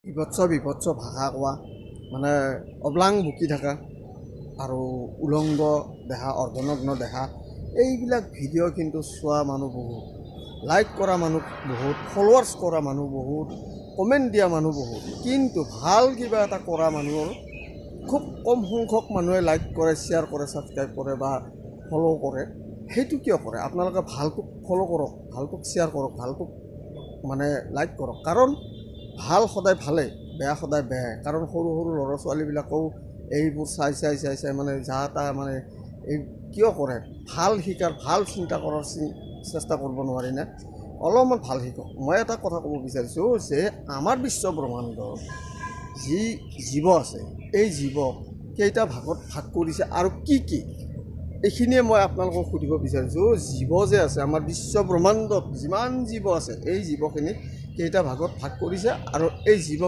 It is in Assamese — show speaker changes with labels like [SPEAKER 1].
[SPEAKER 1] বিভৎস ভাষা কোৱা মানে অবলাং বকি থকা আৰু উলংগ দেখা অৰ্ধনগ্ন দেখা এইবিলাক ভিডিঅ' কিন্তু চোৱা মানুহ বহুত, লাইক কৰা মানুহ বহুত, ফলোৱাৰ্ছ কৰা মানুহ বহুত, কমেণ্ট দিয়া মানুহ বহুত, কিন্তু ভাল কিবা এটা কৰা মানুহৰ খুব কম সংখ্যক মানুহে লাইক কৰে, শ্বেয়াৰ কৰে, ছাবস্ক্ৰাইব কৰে বা ফ'ল' কৰে। সেইটো কিয় কৰে? আপোনালোকে ভালটোক ফ'ল' কৰক, ভালটোক শ্বেয়াৰ কৰক, ভালটোক মানে লাইক কৰক, কাৰণ ভাল সদায় ভালে, বেয়া সদায় বেয়াই। কাৰণ সৰু সৰু ল'ৰা ছোৱালীবিলাকেও এইবোৰ চাই মানে যা তা মানে এই কিয় কৰে? ভাল শিকাৰ, ভাল চিন্তা কৰাৰ চেষ্টা কৰিব নোৱাৰি নে? অলপমান ভাল শিকক। মই এটা কথা ক'ব বিচাৰিছোঁ যে আমাৰ বিশ্ব ব্ৰহ্মাণ্ডৰ যি জীৱ আছে, এই জীৱ কেইটা ভাগত ভাগ কৰিছে আৰু কি কি, এইখিনিয়ে মই আপোনালোকক সুধিব বিচাৰিছোঁ। জীৱ যে আছে আমাৰ বিশ্ব ব্ৰহ্মাণ্ডত যিমান জীৱ আছে, এই জীৱখিনি কেইটা ভাগত ভাগ কৰিছে আৰু এই জীৱ